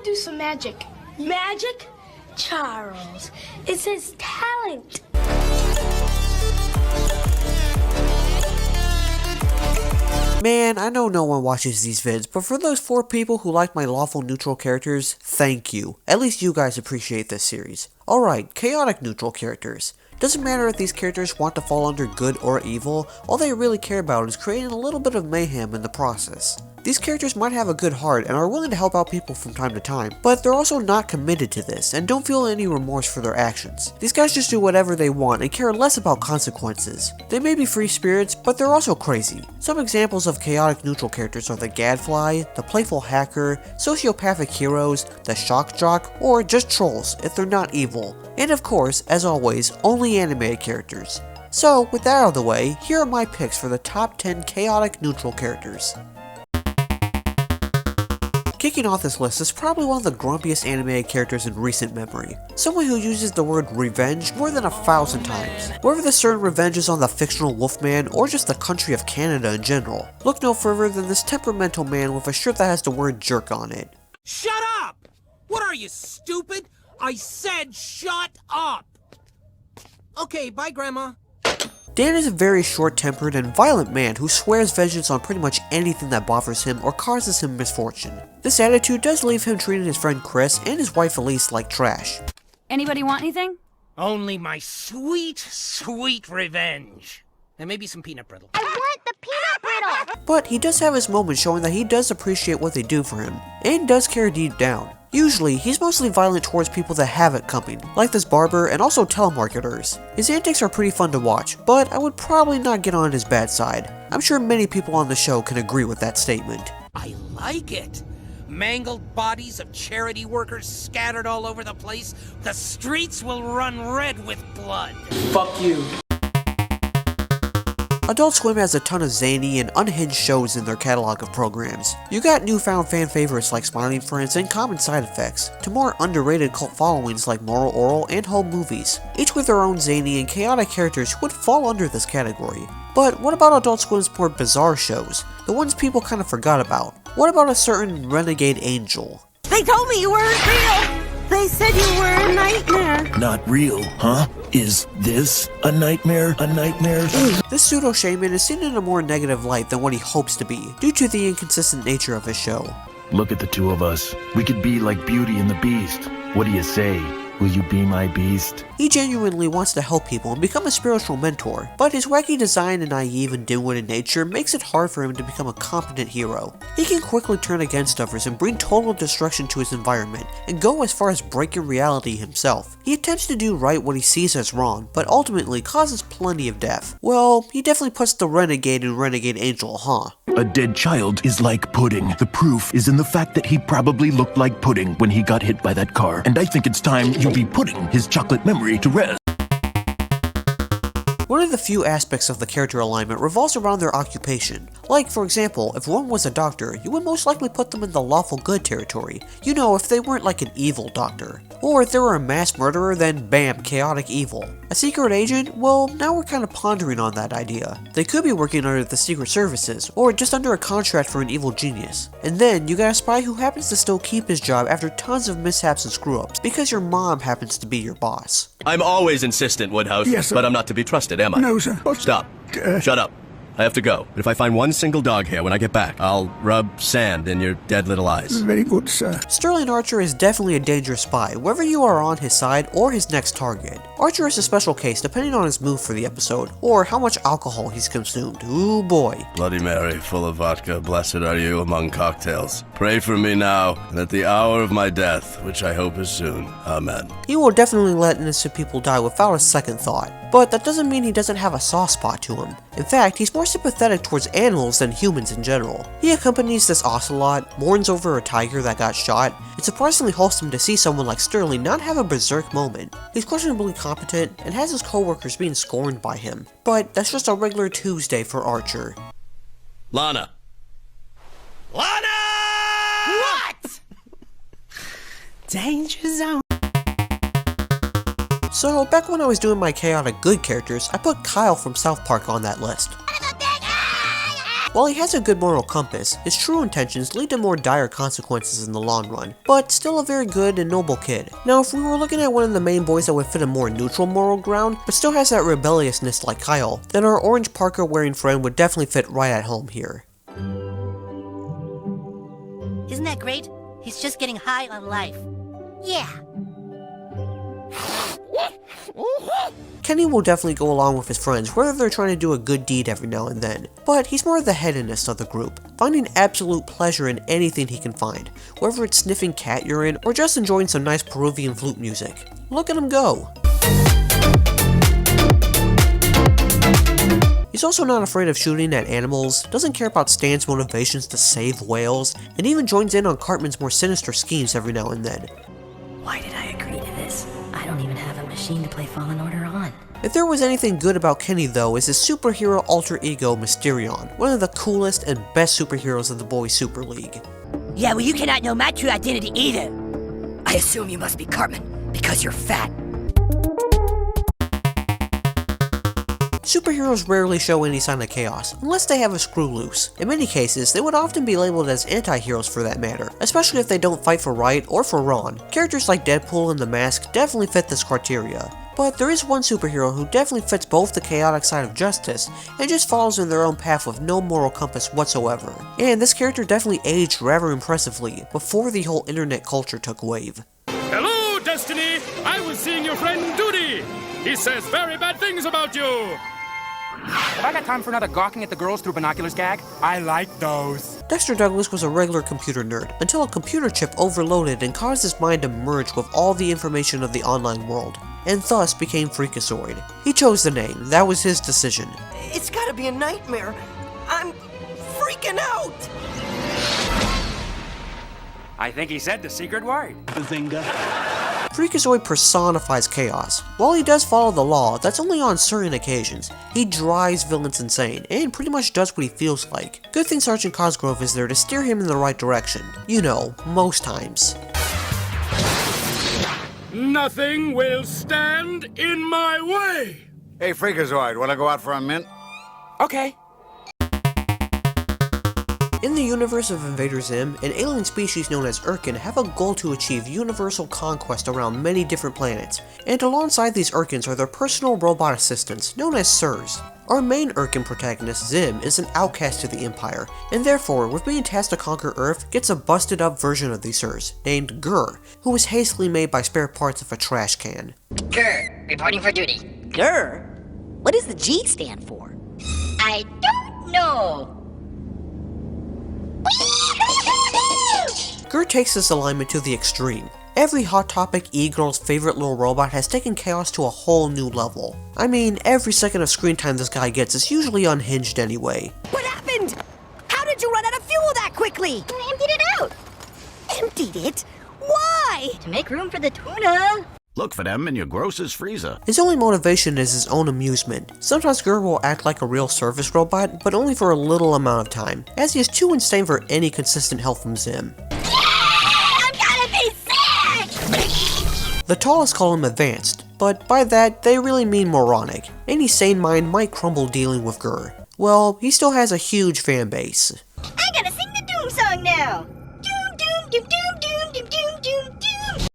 to do some magic. Magic? Charles, it says talent. Man, I know no one watches these vids, but for those 4 people who like my lawful neutral characters, thank you. At least you guys appreciate this series. Alright, chaotic neutral characters. Doesn't matter if these characters want to fall under good or evil, all they really care about is creating a little bit of mayhem in the process. These characters might have a good heart and are willing to help out people from time to time, but they're also not committed to this and don't feel any remorse for their actions. These guys just do whatever they want and care less about consequences. They may be free spirits, but they're also crazy. Some examples of chaotic neutral characters are the Gadfly, the Playful Hacker, sociopathic heroes, the Shock Jock, or just trolls if they're not evil. And of course, as always, only animated characters. So, with that out of the way, here are my picks for the top 10 chaotic neutral characters. Kicking off this list is probably one of the grumpiest animated characters in recent memory. Someone who uses the word revenge more than 1,000 times. Whether the certain revenge is on the fictional Wolfman or just the country of Canada in general. Look no further than this temperamental man with a shirt that has the word jerk on it. Shut up! What are you, stupid? I said shut up! Okay, bye, Grandma. Dan is a very short-tempered and violent man who swears vengeance on pretty much anything that bothers him or causes him misfortune. This attitude does leave him treating his friend Chris and his wife Elise like trash. Anybody want anything? Only my sweet, sweet revenge. And maybe some peanut brittle. I want the peanut brittle! But he does have his moments showing that he does appreciate what they do for him, and does care deep down. Usually, he's mostly violent towards people that have it coming, like this barber and also telemarketers. His antics are pretty fun to watch, but I would probably not get on his bad side. I'm sure many people on the show can agree with that statement. I like it. Mangled bodies of charity workers scattered all over the place. The streets will run red with blood. Fuck you. Adult Swim has a ton of zany and unhinged shows in their catalog of programs. You got newfound fan favorites like Smiling Friends and Common Side Effects, to more underrated cult followings like Moral Oral and Home Movies, each with their own zany and chaotic characters who would fall under this category. But what about Adult Swim's more bizarre shows, the ones people kind of forgot about? What about a certain Renegade Angel? They told me you weren't real! They said you were a nightmare! Not real, huh? Is this a nightmare? A nightmare? This pseudo-shaman is seen in a more negative light than what he hopes to be, due to the inconsistent nature of his show. Look at the two of us. We could be like Beauty and the Beast. What do you say? Will you be my beast? He genuinely wants to help people and become a spiritual mentor, but his wacky design and naive and dim-witted nature makes it hard for him to become a competent hero. He can quickly turn against others and bring total destruction to his environment, and go as far as breaking reality himself. He attempts to do right what he sees as wrong, but ultimately causes plenty of death. Well, he definitely puts the Renegade in Renegade Angel, huh? A dead child is like pudding. The proof is in the fact that he probably looked like pudding when he got hit by that car. And I think it's time you be putting his chocolate memory to rest. One of the few aspects of the character alignment revolves around their occupation. Like, for example, if one was a doctor, you would most likely put them in the lawful good territory. You know, if they weren't like an evil doctor. Or if they were a mass murderer, then bam, chaotic evil. A secret agent? Well, now we're kind of pondering on that idea. They could be working under the secret services, or just under a contract for an evil genius. And then, you got a spy who happens to still keep his job after tons of mishaps and screw-ups, because your mom happens to be your boss. I'm always insistent, Woodhouse. Yes, sir. But I'm not to be trusted, am I? No, sir. Stop. Shut up. I have to go. But if I find one single dog hair when I get back, I'll rub sand in your dead little eyes. Very good, sir. Sterling Archer is definitely a dangerous spy, whether you are on his side or his next target. Archer is a special case depending on his mood for the episode, or how much alcohol he's consumed. Ooh boy. Bloody Mary, full of vodka, blessed are you among cocktails. Pray for me now, and at the hour of my death, which I hope is soon. Amen. He will definitely let innocent people die without a second thought, but that doesn't mean he doesn't have a soft spot to him. In fact, he's more sympathetic towards animals than humans in general. He accompanies this ocelot, mourns over a tiger that got shot. It's surprisingly wholesome to see someone like Sterling not have a berserk moment. He's questionably competent and has his co-workers being scorned by him, but that's just a regular Tuesday for Archer. Lana. Lana! What? Danger zone. So, back when I was doing my chaotic good characters, I put Kyle from South Park on that list. While he has a good moral compass, his true intentions lead to more dire consequences in the long run, but still a very good and noble kid. Now, if we were looking at one of the main boys that would fit a more neutral moral ground, but still has that rebelliousness like Kyle, then our orange parka wearing friend would definitely fit right at home here. Isn't that great? He's just getting high on life. Yeah. Kenny will definitely go along with his friends, whether they're trying to do a good deed every now and then, but he's more the hedonist of the group, finding absolute pleasure in anything he can find, whether it's sniffing cat urine or just enjoying some nice Peruvian flute music. Look at him go! He's also not afraid of shooting at animals, doesn't care about Stan's motivations to save whales, and even joins in on Cartman's more sinister schemes every now and then. Why did I agree to this? I don't even have a machine to play Fallen Order on. If there was anything good about Kenny though, is his superhero alter ego Mysterion, one of the coolest and best superheroes of the Boys Super League. Yeah, well, you cannot know my true identity either. I assume you must be Cartman, because you're fat. Superheroes rarely show any sign of chaos, unless they have a screw loose. In many cases, they would often be labeled as anti-heroes for that matter, especially if they don't fight for right or for wrong. Characters like Deadpool and The Mask definitely fit this criteria. But there is one superhero who definitely fits both the chaotic side of justice, and just follows in their own path with no moral compass whatsoever. And this character definitely aged rather impressively, before the whole internet culture took wave. Hello, Destiny! I was seeing your friend Duty! He says very bad things about you! Have I got time for another gawking at the girls through binoculars gag? I like those. Dexter Douglas was a regular computer nerd, until a computer chip overloaded and caused his mind to merge with all the information of the online world, and thus became Freakazoid. He chose the name, that was his decision. It's gotta be a nightmare. I'm freaking out! I think he said the secret word. Bazinga. Freakazoid personifies chaos. While he does follow the law, that's only on certain occasions. He drives villains insane, and pretty much does what he feels like. Good thing Sergeant Cosgrove is there to steer him in the right direction. You know, most times. Nothing will stand in my way! Hey, Freakazoid, wanna go out for a mint? Okay. In the universe of Invader Zim, an alien species known as Urkin have a goal to achieve universal conquest around many different planets, and alongside these Urkins are their personal robot assistants, known as Sirs. Our main Urkin protagonist, Zim, is an outcast to the Empire, and therefore, with being tasked to conquer Earth, gets a busted up version of these Sirs, named Gur, who was hastily made by spare parts of a trash can. Gur, reporting for duty. Gur? What does the G stand for? I don't know. Gur takes this alignment to the extreme. Every Hot Topic e-girl's favorite little robot has taken chaos to a whole new level. I mean, every second of screen time this guy gets is usually unhinged anyway. What happened? How did you run out of fuel that quickly? I emptied it out. Emptied it? Why? To make room for the tuna. Look for them in your grocer's freezer. His only motivation is his own amusement. Sometimes Gur will act like a real service robot, but only for a little amount of time, as he is too insane for any consistent help from Zim. I'm gonna be sick! The tallest call him advanced, but by that, they really mean moronic. Any sane mind might crumble dealing with Gur. Well, he still has a huge fan base. I'm gonna sing the Doom song now. Doom, doom, doom, doom, doom, doom, doom, doom, doom.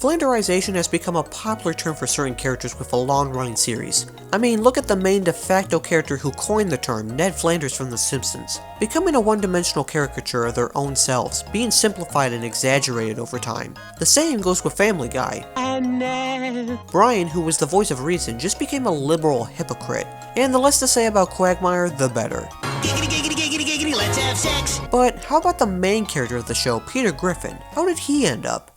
Flanderization has become a popular term for certain characters with a long-running series. I mean, look at the main de facto character who coined the term, Ned Flanders from The Simpsons, becoming a one-dimensional caricature of their own selves, being simplified and exaggerated over time. The same goes with Family Guy. Brian, who was the voice of reason, just became a liberal hypocrite, and the less to say about Quagmire, the better. Giggity, giggity, giggity, giggity, let's have sex! But how about the main character of the show, Peter Griffin? How did he end up?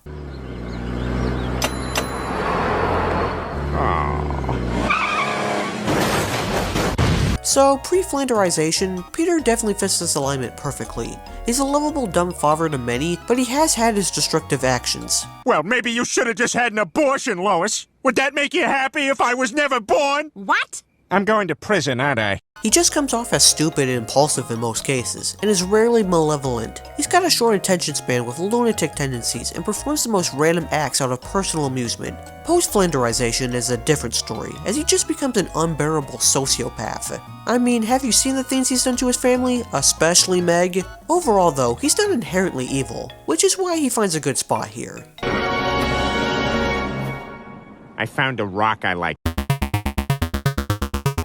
So, pre-Flanderization, Peter definitely fits this alignment perfectly. He's a lovable dumb father to many, but he has had his destructive actions. Well, maybe you should have just had an abortion, Lois. Would that make you happy if I was never born? What? I'm going to prison, aren't I? He just comes off as stupid and impulsive in most cases, and is rarely malevolent. He's got a short attention span with lunatic tendencies, and performs the most random acts out of personal amusement. Post-Flanderization is a different story, as he just becomes an unbearable sociopath. I mean, have you seen the things he's done to his family, especially Meg? Overall though, he's not inherently evil, which is why he finds a good spot here. I found a rock I like.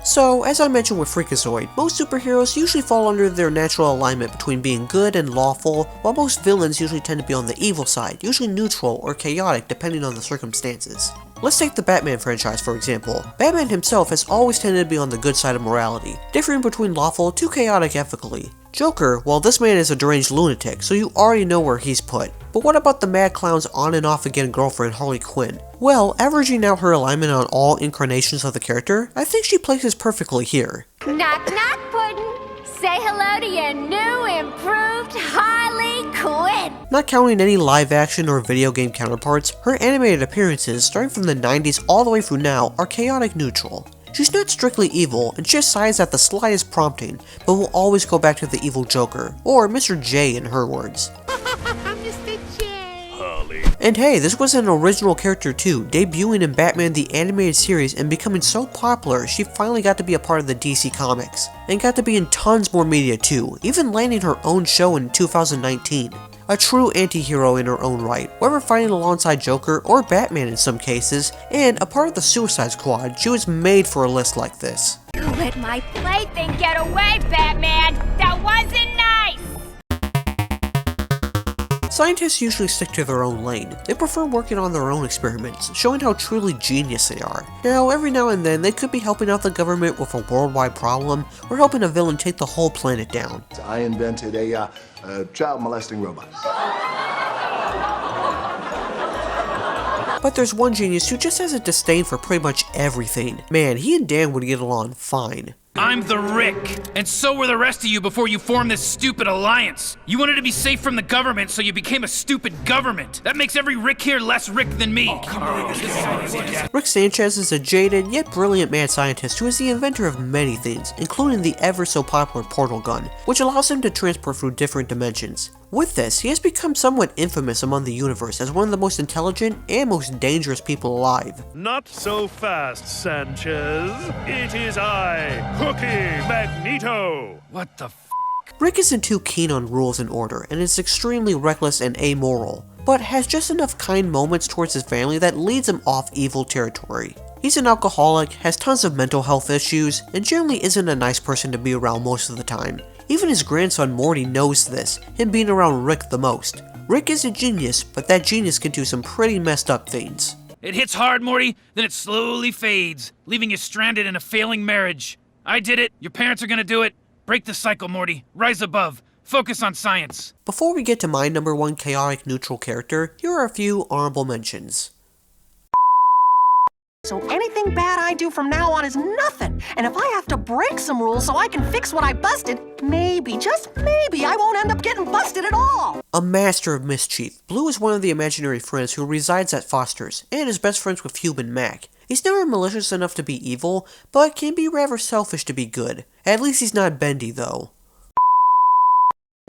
So, as I mentioned with Freakazoid, most superheroes usually fall under their natural alignment between being good and lawful, while most villains usually tend to be on the evil side, usually neutral or chaotic depending on the circumstances. Let's take the Batman franchise for example. Batman himself has always tended to be on the good side of morality, differing between lawful to chaotic ethically. Joker, well, this man is a deranged lunatic, so you already know where he's put. But what about the mad clown's on and off again girlfriend Harley Quinn? Well, averaging out her alignment on all incarnations of the character, I think she places perfectly here. Knock knock, Puddin'. Say hello to your new improved Harley Quinn. Not counting any live action or video game counterparts, her animated appearances, starting from the 90s all the way through now, are chaotic neutral. She's not strictly evil, and just sighs at the slightest prompting, but will always go back to the evil Joker, or Mr. J in her words. Mr. J. Harley. And hey, this was an original character too, debuting in Batman the Animated Series and becoming so popular she finally got to be a part of the DC Comics, and got to be in tons more media too, even landing her own show in 2019. A true anti-hero in her own right, whether fighting alongside Joker or Batman in some cases, and a part of the Suicide Squad, she was made for a list like this. You let my plaything get away, Batman! That wasn't nice! Scientists usually stick to their own lane. They prefer working on their own experiments, showing how truly genius they are. Now, every now and then, they could be helping out the government with a worldwide problem, or helping a villain take the whole planet down. I invented a child molesting robot. But there's one genius who just has a disdain for pretty much everything. Man, he and Dan would get along fine. I'm the Rick, and so were the rest of you before you formed this stupid alliance. You wanted to be safe from the government, so you became a stupid government. That makes every Rick here less Rick than me. Rick Sanchez is a jaded yet brilliant mad scientist who is the inventor of many things, including the ever so popular portal gun, which allows him to transport through different dimensions. With this, he has become somewhat infamous among the universe as one of the most intelligent and most dangerous people alive. Not so fast, Sanchez. It is I, Cookie Magneto. What the f***? Rick isn't too keen on rules and order, and is extremely reckless and amoral, but has just enough kind moments towards his family that leads him off evil territory. He's an alcoholic, has tons of mental health issues, and generally isn't a nice person to be around most of the time. Even his grandson Morty knows this, him being around Rick the most. Rick is a genius, but that genius can do some pretty messed up things. It hits hard, Morty, then it slowly fades, leaving you stranded in a failing marriage. I did it. Your parents are gonna do it. Break the cycle, Morty. Rise above. Focus on science. Before we get to my number one chaotic neutral character, here are a few honorable mentions. So anything bad I do from now on is nothing. And if I have to break some rules so I can fix what I busted, maybe, just maybe, I won't end up getting busted at all. A master of mischief, Blue is one of the imaginary friends who resides at Foster's, and is best friends with Human Mac. He's never malicious enough to be evil, but can be rather selfish to be good. At least he's not bendy, though.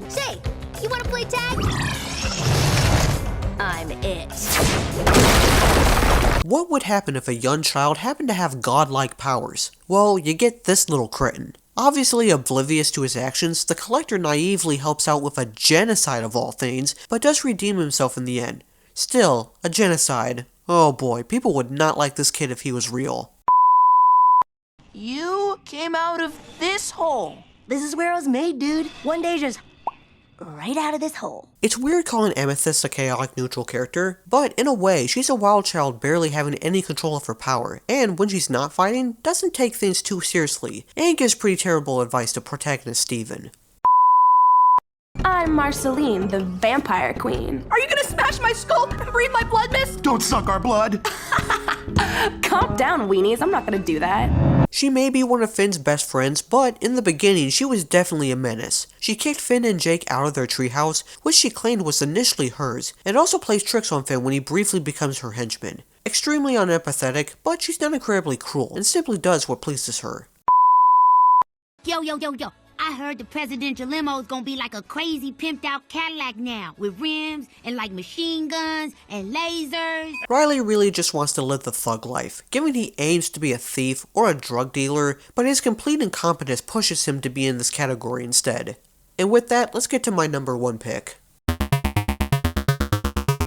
Say, you wanna play tag? I'm it. What would happen if a young child happened to have godlike powers? Well, you get this little cretin. Obviously oblivious to his actions, the Collector naively helps out with a genocide of all things, but does redeem himself in the end. Still, a genocide. Oh boy, people would not like this kid if he was real. You came out of this hole. This is where I was made, dude. One day just right out of this hole. It's weird calling Amethyst a chaotic neutral character, but in a way, she's a wild child barely having any control of her power, and when she's not fighting, doesn't take things too seriously, and gives pretty terrible advice to protagonist Steven. I'm Marceline, the Vampire Queen. Are you gonna smash my skull and breathe my blood mist? Don't suck our blood. Calm down, weenies. I'm not gonna do that. She may be one of Finn's best friends, but in the beginning she was definitely a menace. She kicked Finn and Jake out of their treehouse, which she claimed was initially hers, and also plays tricks on Finn when he briefly becomes her henchman. Extremely unempathetic, but she's not incredibly cruel, and simply does what pleases her. Yo, I heard the presidential limo's gonna be like a crazy pimped out Cadillac now, with rims and like machine guns and lasers. Riley really just wants to live the thug life, given he aims to be a thief or a drug dealer, but his complete incompetence pushes him to be in this category instead. And with that, let's get to my number 1 pick.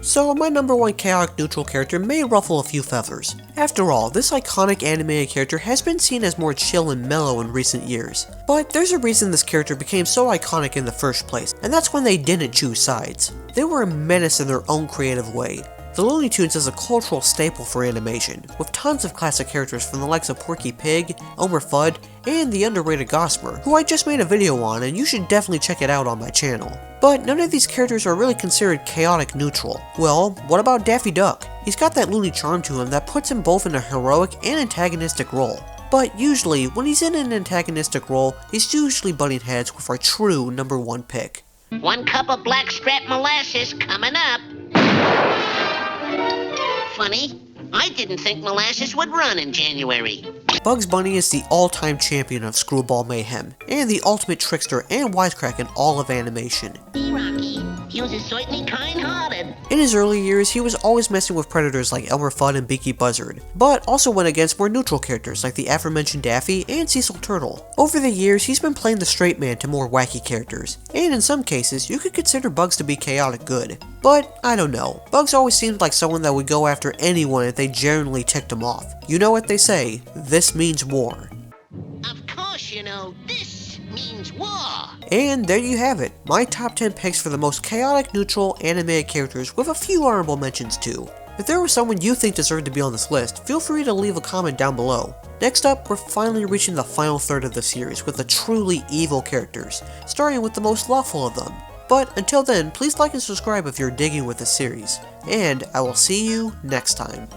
So my number 1 chaotic neutral character may ruffle a few feathers. After all, this iconic animated character has been seen as more chill and mellow in recent years. But there's a reason this character became so iconic in the first place, and that's when they didn't choose sides. They were a menace in their own creative way. The Looney Tunes is a cultural staple for animation, with tons of classic characters from the likes of Porky Pig, Elmer Fudd, and the underrated Gossamer, who I just made a video on and you should definitely check it out on my channel. But none of these characters are really considered chaotic neutral. Well, what about Daffy Duck? He's got that loony charm to him that puts him both in a heroic and antagonistic role. But usually, when he's in an antagonistic role, he's usually butting heads with our true number 1 pick. 1 cup of blackstrap molasses coming up. Funny, I didn't think molasses would run in January. Bugs Bunny is the all-time champion of screwball mayhem, and the ultimate trickster and wisecrack in all of animation. See, Rocky, he was certainly kind-hearted. In his early years, he was always messing with predators like Elmer Fudd and Beaky Buzzard, but also went against more neutral characters like the aforementioned Daffy and Cecil Turtle. Over the years, he's been playing the straight man to more wacky characters, and in some cases, you could consider Bugs to be chaotic good. But, I don't know, Bugs always seemed like someone that would go after anyone if they genuinely ticked him off. You know what they say, this means war. Of course, you know, this means war. And there you have it, my top 10 picks for the most chaotic neutral animated characters with a few honorable mentions too. If there was someone you think deserved to be on this list, feel free to leave a comment down below. Next up, we're finally reaching the final third of the series with the truly evil characters, starting with the most lawful of them. But until then, please like and subscribe if you're digging with the series, and I will see you next time.